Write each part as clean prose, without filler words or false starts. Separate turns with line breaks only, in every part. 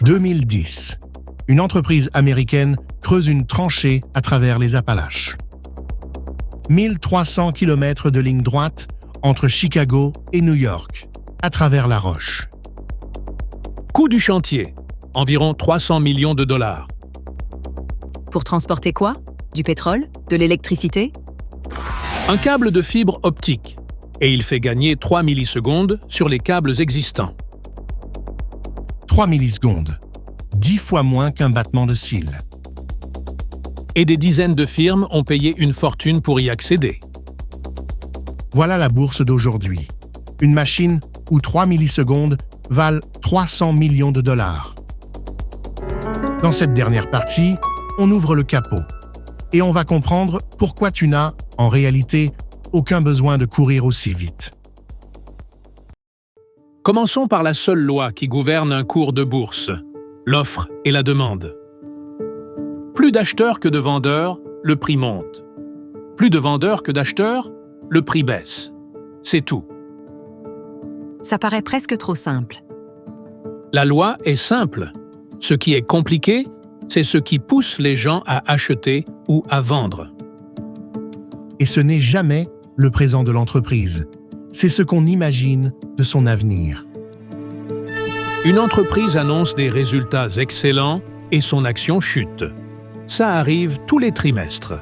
2010. Une entreprise américaine creuse une tranchée à travers les Appalaches. 1300 km de ligne droite entre Chicago et New York, à travers la roche.
Coût du chantier, environ 300 millions de dollars.
Pour transporter quoi? Du pétrole? De l'électricité?
Un câble de fibre optique, et il fait gagner 3 millisecondes sur les câbles existants.
3 millisecondes, 10 fois moins qu'un battement de cils.
Et des dizaines de firmes ont payé une fortune pour y accéder.
Voilà la bourse d'aujourd'hui. Une machine où 3 millisecondes valent 300 millions de dollars. Dans cette dernière partie, on ouvre le capot et on va comprendre pourquoi tu n'as, en réalité, aucun besoin de courir aussi vite.
Commençons par la seule loi qui gouverne un cours de bourse, l'offre et la demande. Plus d'acheteurs que de vendeurs, le prix monte. Plus de vendeurs que d'acheteurs, le prix baisse. C'est tout.
Ça paraît presque trop simple.
La loi est simple. Ce qui est compliqué, c'est ce qui pousse les gens à acheter ou à vendre.
Et ce n'est jamais le présent de l'entreprise. C'est ce qu'on imagine de son avenir.
Une entreprise annonce des résultats excellents et son action chute. Ça arrive tous les trimestres.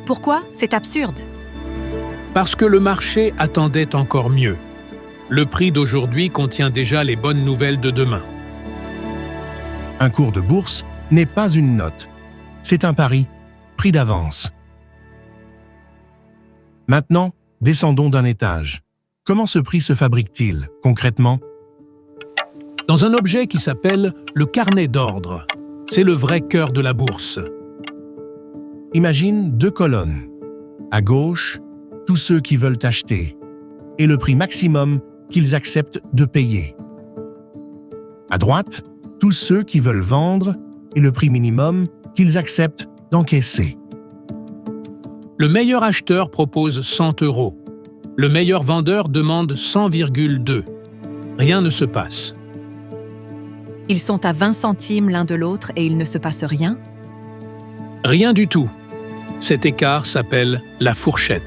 Pourquoi? C'est absurde.
Parce que le marché attendait encore mieux. Le prix d'aujourd'hui contient déjà les bonnes nouvelles de demain.
Un cours de bourse n'est pas une note. C'est un pari, pris d'avance. Maintenant, descendons d'un étage. Comment ce prix se fabrique-t-il, concrètement?
Dans un objet qui s'appelle le carnet d'ordre. C'est le vrai cœur de la bourse.
Imagine 2 colonnes. À gauche, tous ceux qui veulent acheter et le prix maximum qu'ils acceptent de payer. À droite, tous ceux qui veulent vendre et le prix minimum qu'ils acceptent d'encaisser.
Le meilleur acheteur propose 100 €. Le meilleur vendeur demande 100,2. Rien ne se passe.
Ils sont à 20 centimes l'un de l'autre et il ne se passe rien?
Rien du tout. Cet écart s'appelle la fourchette.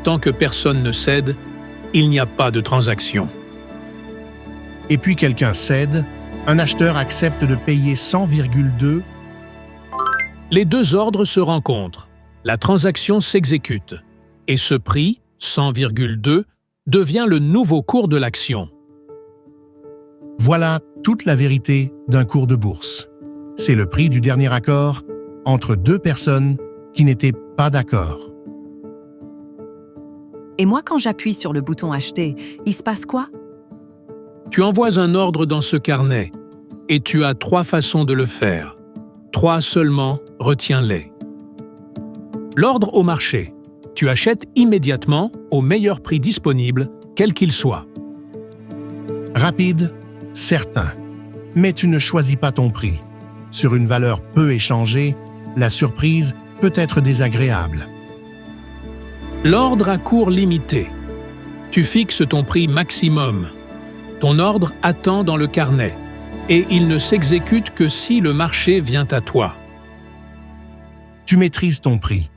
Tant que personne ne cède, il n'y a pas de transaction.
Et puis quelqu'un cède, un acheteur accepte de payer 100,2.
Les deux ordres se rencontrent. La transaction s'exécute. Et ce prix, 100,2, devient le nouveau cours de l'action.
Voilà toute la vérité d'un cours de bourse. C'est le prix du dernier accord entre 2 personnes qui n'étaient pas d'accord.
Et moi, quand j'appuie sur le bouton « Acheter », il se passe quoi?
Tu envoies un ordre dans ce carnet et tu as 3 façons de le faire. 3 seulement, retiens-les. L'ordre au marché. Tu achètes immédiatement au meilleur prix disponible, quel qu'il soit.
Rapide, certain. Mais tu ne choisis pas ton prix. Sur une valeur peu échangée, la surprise peut être désagréable.
L'ordre à cours limité. Tu fixes ton prix maximum. Ton ordre attend dans le carnet et il ne s'exécute que si le marché vient à toi.
Tu maîtrises ton prix,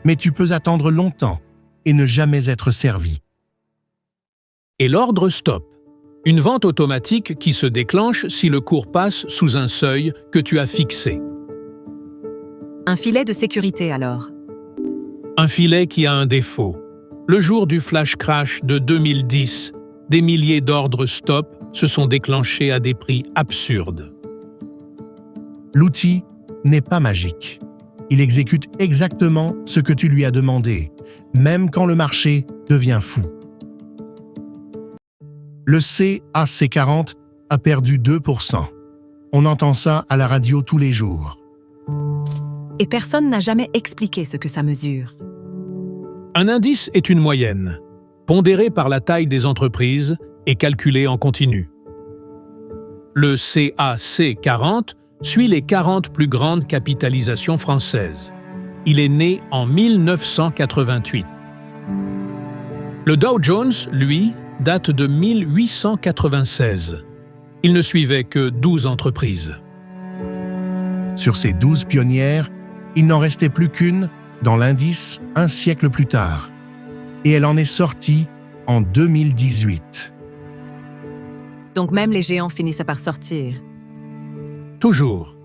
mais tu peux attendre longtemps et ne jamais être servi.
Et l'ordre stop. Une vente automatique qui se déclenche si le cours passe sous un seuil que tu as fixé.
Un filet de sécurité alors.
Un filet qui a un défaut. Le jour du flash crash de 2010, des milliers d'ordres stop se sont déclenchés à des prix absurdes.
L'outil n'est pas magique. Il exécute exactement ce que tu lui as demandé, même quand le marché devient fou. Le CAC 40 a perdu 2%. On entend ça à la radio tous les jours.
Et personne n'a jamais expliqué ce que ça mesure.
Un indice est une moyenne, pondérée par la taille des entreprises et calculée en continu. Le CAC 40 suit les 40 plus grandes capitalisations françaises. Il est né en 1988. Le Dow Jones, lui, date de 1896. Il ne suivait que 12 entreprises.
Sur ces 12 pionnières, il n'en restait plus qu'une dans l'indice un siècle plus tard. Et elle en est sortie en 2018.
Donc même les géants finissent par sortir.
Toujours.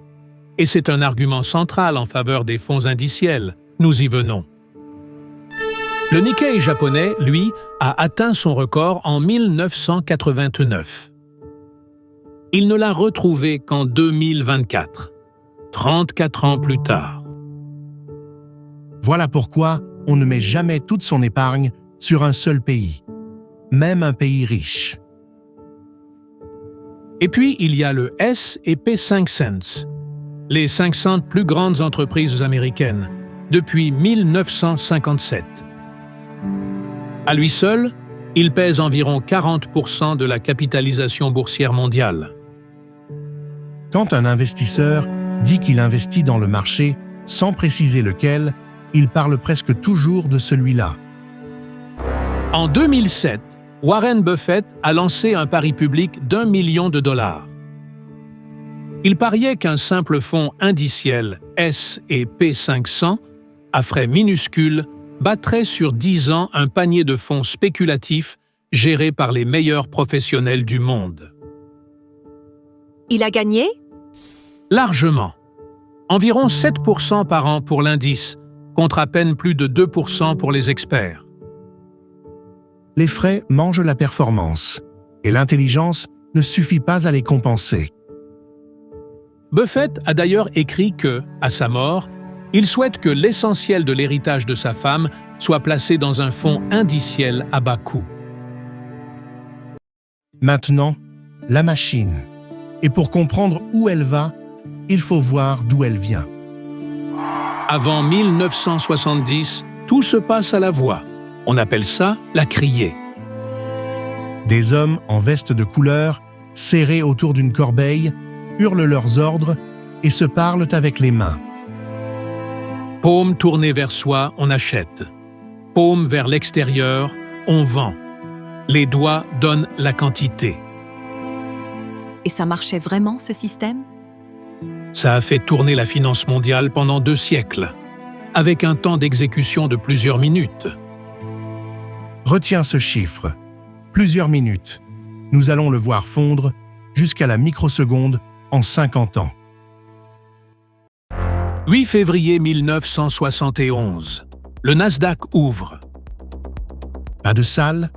Et c'est un argument central en faveur des fonds indiciels. Nous y venons. Le Nikkei japonais, lui, a atteint son record en 1989. Il ne l'a retrouvé qu'en 2024, 34 ans plus tard.
Voilà pourquoi on ne met jamais toute son épargne sur un seul pays, même un pays riche.
Et puis, il y a le S&P 500, les 500 plus grandes entreprises américaines, depuis 1957. À lui seul, il pèse environ 40% de la capitalisation boursière mondiale.
Quand un investisseur dit qu'il investit dans le marché sans préciser lequel, il parle presque toujours de celui-là.
En 2007, Warren Buffett a lancé un pari public d'$1 million. Il pariait qu'un simple fonds indiciel S&P 500, à frais minuscules, battrait sur 10 ans un panier de fonds spéculatifs gérés par les meilleurs professionnels du monde.
Il a gagné?
Largement. Environ 7% par an pour l'indice, contre à peine plus de 2% pour les experts.
Les frais mangent la performance, et l'intelligence ne suffit pas à les compenser.
Buffett a d'ailleurs écrit que, à sa mort, il souhaite que l'essentiel de l'héritage de sa femme soit placé dans un fonds indiciel à bas coût.
Maintenant, la machine. Et pour comprendre où elle va, il faut voir d'où elle vient.
Avant 1970, tout se passe à la voix. On appelle ça la criée.
Des hommes en veste de couleur, serrés autour d'une corbeille, hurlent leurs ordres et se parlent avec les mains.
Paume tournée vers soi, on achète. Paume vers l'extérieur, on vend. Les doigts donnent la quantité.
Et ça marchait vraiment, ce système?
Ça a fait tourner la finance mondiale pendant 2 siècles, avec un temps d'exécution de plusieurs minutes.
Retiens ce chiffre. Plusieurs minutes. Nous allons le voir fondre jusqu'à la microseconde en 50 ans.
8 février 1971. Le Nasdaq ouvre.
Pas de salle,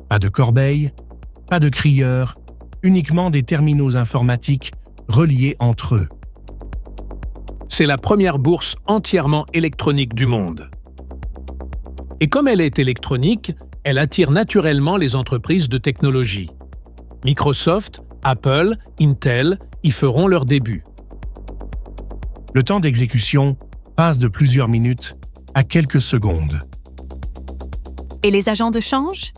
pas de corbeille, pas de crieurs, uniquement des terminaux informatiques reliés entre eux.
C'est la première bourse entièrement électronique du monde. Et comme elle est électronique, elle attire naturellement les entreprises de technologie. Microsoft, Apple, Intel y feront leur début.
Le temps d'exécution passe de plusieurs minutes à quelques secondes.
Et les agents de change?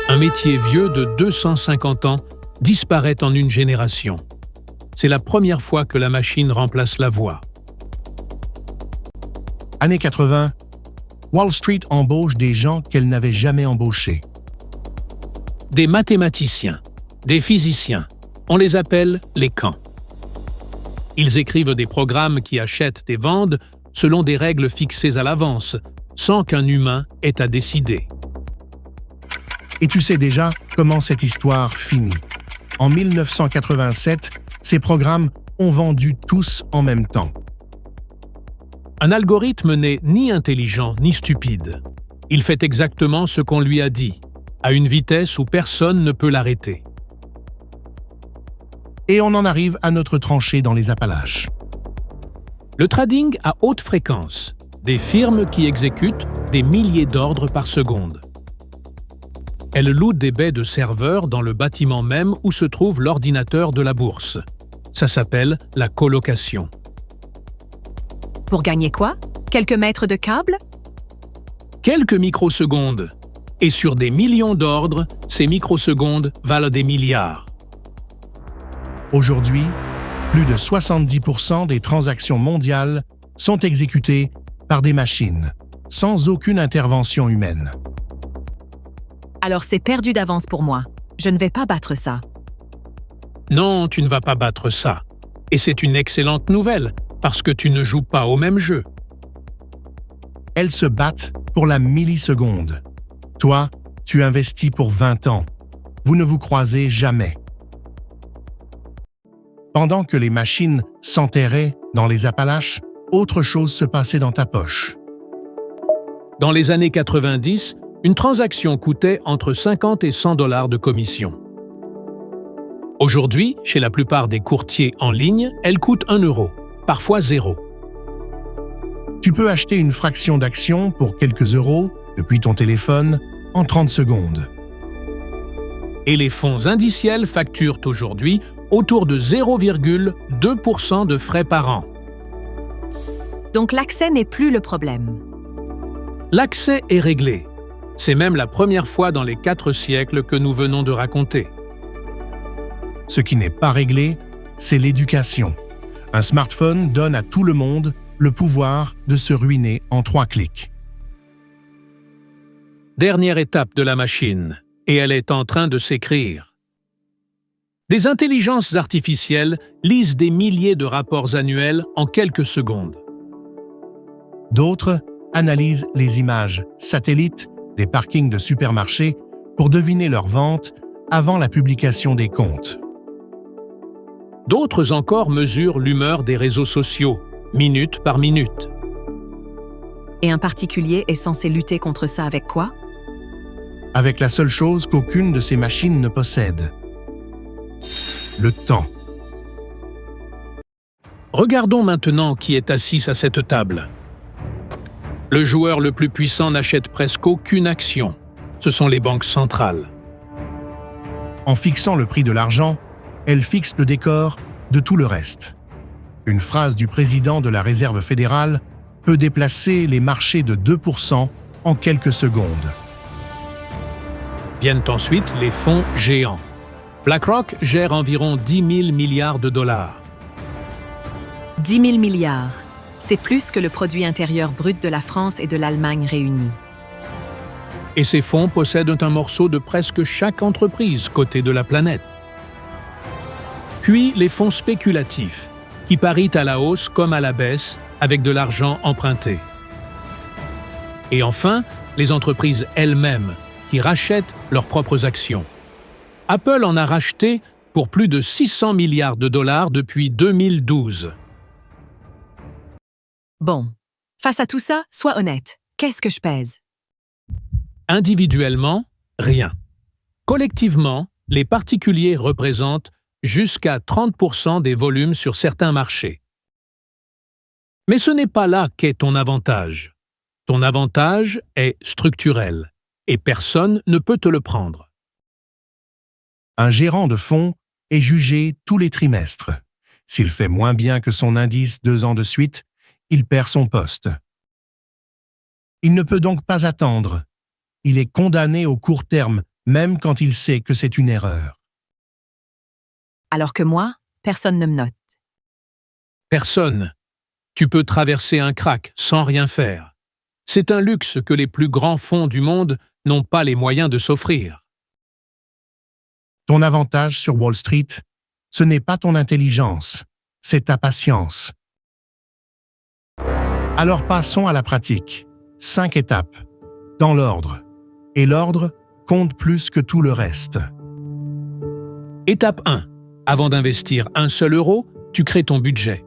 Un métier vieux de 250 ans disparaît en une génération. C'est la première fois que la machine remplace la voix.
Années 80, Wall Street embauche des gens qu'elle n'avait jamais embauchés.
Des mathématiciens, des physiciens, on les appelle les Kants. Ils écrivent des programmes qui achètent et vendent selon des règles fixées à l'avance, sans qu'un humain ait à décider.
Et tu sais déjà comment cette histoire finit. En 1987, ces programmes ont vendu tous en même temps.
Un algorithme n'est ni intelligent ni stupide. Il fait exactement ce qu'on lui a dit, à une vitesse où personne ne peut l'arrêter.
Et on en arrive à notre tranchée dans les Appalaches.
Le trading à haute fréquence, des firmes qui exécutent des milliers d'ordres par seconde. Elles louent des baies de serveurs dans le bâtiment même où se trouve l'ordinateur de la bourse. Ça s'appelle la colocation.
Pour gagner quoi? Quelques mètres de câble?
Quelques microsecondes. Et sur des millions d'ordres, ces microsecondes valent des milliards.
Aujourd'hui, plus de 70% des transactions mondiales sont exécutées par des machines, sans aucune intervention humaine.
Alors c'est perdu d'avance pour moi. Je ne vais pas battre ça.
Non, tu ne vas pas battre ça. Et c'est une excellente nouvelle, parce que tu ne joues pas au même jeu.
Elles se battent pour la milliseconde. Toi, tu investis pour 20 ans. Vous ne vous croisez jamais. Pendant que les machines s'enterraient dans les Appalaches, autre chose se passait dans ta poche.
Dans les années 90, une transaction coûtait entre 50 et 100 $ de commission. Aujourd'hui, chez la plupart des courtiers en ligne, elle coûte 1 €, parfois 0.
Tu peux acheter une fraction d'action pour quelques euros depuis ton téléphone en 30 secondes.
Et les fonds indiciels facturent aujourd'hui autour de 0,2% de frais par an.
Donc l'accès n'est plus le problème.
L'accès est réglé. C'est même la première fois dans les 4 siècles que nous venons de raconter.
Ce qui n'est pas réglé, c'est l'éducation. Un smartphone donne à tout le monde le pouvoir de se ruiner en 3 clics.
Dernière étape de la machine, et elle est en train de s'écrire. Des intelligences artificielles lisent des milliers de rapports annuels en quelques secondes.
D'autres analysent les images satellites des parkings de supermarchés pour deviner leurs ventes avant la publication des comptes.
D'autres encore mesurent l'humeur des réseaux sociaux, minute par minute.
Et un particulier est censé lutter contre ça avec quoi?
Avec la seule chose qu'aucune de ces machines ne possède. Le temps.
Regardons maintenant qui est assis à cette table. Le joueur le plus puissant n'achète presque aucune action. Ce sont les banques centrales.
En fixant le prix de l'argent, elle fixe le décor de tout le reste. Une phrase du président de la Réserve fédérale peut déplacer les marchés de 2% en quelques secondes.
Viennent ensuite les fonds géants. BlackRock gère environ 10 000 milliards de dollars.
10 000 milliards. C'est plus que le produit intérieur brut de la France et de l'Allemagne réunis.
Et ces fonds possèdent un morceau de presque chaque entreprise cotée de la planète. Puis les fonds spéculatifs, qui parient à la hausse comme à la baisse avec de l'argent emprunté. Et enfin, les entreprises elles-mêmes, qui rachètent leurs propres actions. Apple en a racheté pour plus de 600 milliards de dollars depuis 2012.
Bon, face à tout ça, sois honnête. Qu'est-ce que je pèse?
Individuellement, rien. Collectivement, les particuliers représentent jusqu'à 30% des volumes sur certains marchés. Mais ce n'est pas là qu'est ton avantage. Ton avantage est structurel, et personne ne peut te le prendre.
Un gérant de fonds est jugé tous les trimestres. S'il fait moins bien que son indice 2 ans de suite, il perd son poste. Il ne peut donc pas attendre. Il est condamné au court terme, même quand il sait que c'est une erreur.
Alors que moi, personne ne me note.
Personne. Tu peux traverser un crack sans rien faire. C'est un luxe que les plus grands fonds du monde n'ont pas les moyens de s'offrir.
Ton avantage sur Wall Street, ce n'est pas ton intelligence, c'est ta patience. Alors passons à la pratique. 5 étapes, dans l'ordre. Et l'ordre compte plus que tout le reste.
Étape 1. Avant d'investir 1 seul euro, tu crées ton budget.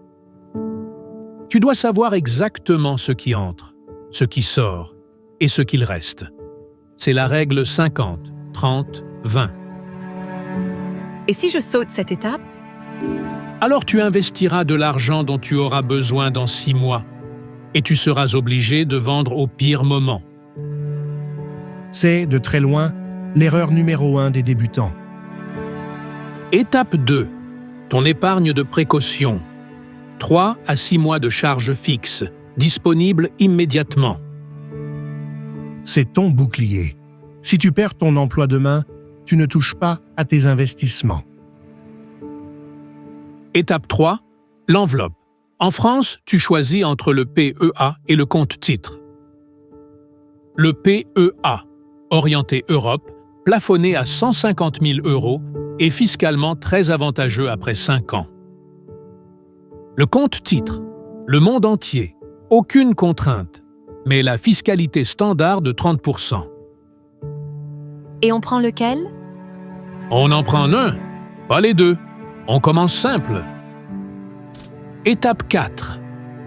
Tu dois savoir exactement ce qui entre, ce qui sort et ce qu'il reste. C'est la règle 50, 30, 20.
Et si je saute cette étape?
Alors tu investiras de l'argent dont tu auras besoin dans 6 mois et tu seras obligé de vendre au pire moment.
C'est, de très loin, l'erreur numéro 1 des débutants.
Étape 2. Ton épargne de précaution. 3 à 6 mois de charges fixes, disponibles immédiatement.
C'est ton bouclier. Si tu perds ton emploi demain, tu ne touches pas à tes investissements.
Étape 3. L'enveloppe. En France, tu choisis entre le PEA et le compte-titres. Le PEA, orienté Europe, plafonné à 150 000 € et fiscalement très avantageux après 5 ans. Le compte titre, le monde entier, aucune contrainte, mais la fiscalité standard de 30%.
Et on prend lequel?
On en prend un, pas les deux. On commence simple. Étape 4.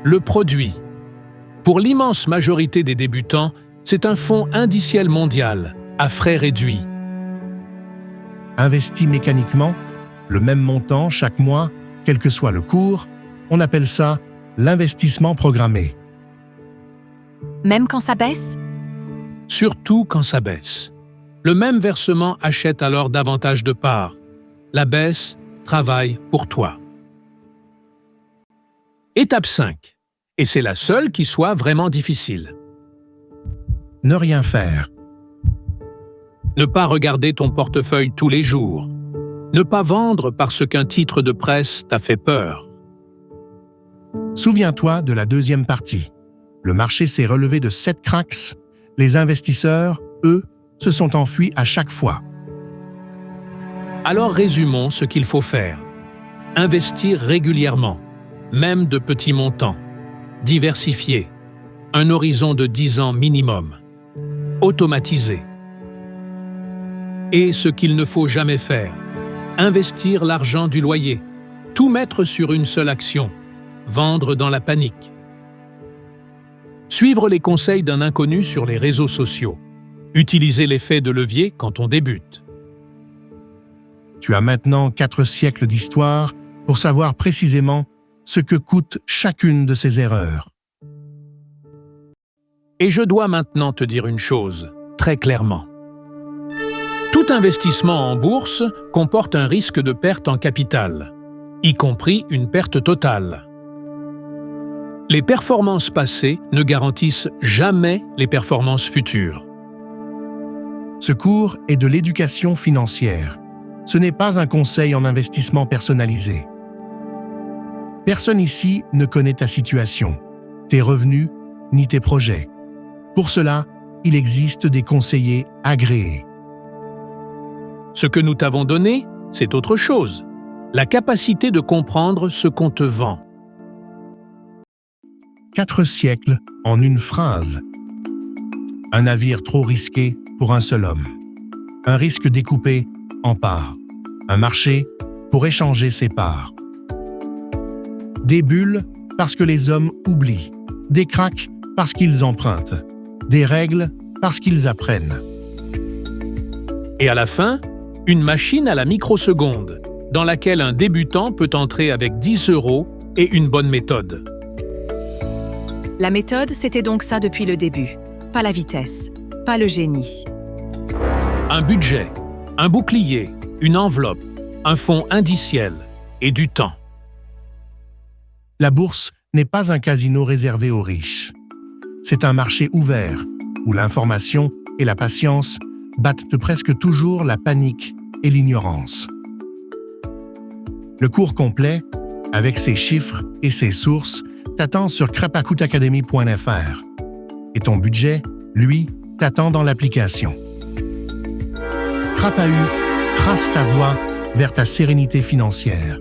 Le produit. Pour l'immense majorité des débutants, c'est un fonds indiciel mondial, à frais réduits.
Investi mécaniquement, le même montant chaque mois, quel que soit le cours, on appelle ça l'investissement programmé.
Même quand ça baisse?
Surtout quand ça baisse. Le même versement achète alors davantage de parts. La baisse travaille pour toi. Étape 5. Et c'est la seule qui soit vraiment difficile.
Ne rien faire.
Ne pas regarder ton portefeuille tous les jours. Ne pas vendre parce qu'un titre de presse t'a fait peur.
Souviens-toi de la deuxième partie. Le marché s'est relevé de 7 cracks. Les investisseurs, eux, se sont enfuis à chaque fois.
Alors résumons ce qu'il faut faire. Investir régulièrement, même de petits montants. Diversifier. Un horizon de 10 ans minimum. Automatiser. Et ce qu'il ne faut jamais faire. Investir l'argent du loyer. Tout mettre sur une seule action. Vendre dans la panique. Suivre les conseils d'un inconnu sur les réseaux sociaux. Utiliser l'effet de levier quand on débute.
Tu as maintenant 4 siècles d'histoire pour savoir précisément ce que coûte chacune de ces erreurs.
Et je dois maintenant te dire une chose, très clairement. Tout investissement en bourse comporte un risque de perte en capital, y compris une perte totale. Les performances passées ne garantissent jamais les performances futures.
Ce cours est de l'éducation financière. Ce n'est pas un conseil en investissement personnalisé. Personne ici ne connaît ta situation, tes revenus, ni tes projets. Pour cela, il existe des conseillers agréés.
Ce que nous t'avons donné, c'est autre chose. La capacité de comprendre ce qu'on te vend.
4 siècles en une phrase. Un navire trop risqué pour un seul homme. Un risque découpé en parts. Un marché pour échanger ses parts. Des bulles parce que les hommes oublient. Des cracks parce qu'ils empruntent. Des règles parce qu'ils apprennent.
Et à la fin, une machine à la microseconde, dans laquelle un débutant peut entrer avec 10 € et une bonne méthode.
La méthode, c'était donc ça depuis le début. Pas la vitesse, pas le génie.
Un budget, un bouclier, une enveloppe, un fonds indiciel et du temps.
La bourse n'est pas un casino réservé aux riches. C'est un marché ouvert où l'information et la patience battent presque toujours la panique et l'ignorance. Le cours complet, avec ses chiffres et ses sources, t'attend sur crapakutacademy.fr. Et ton budget, lui, t'attend dans l'application. Crapahu trace ta voie vers ta sérénité financière.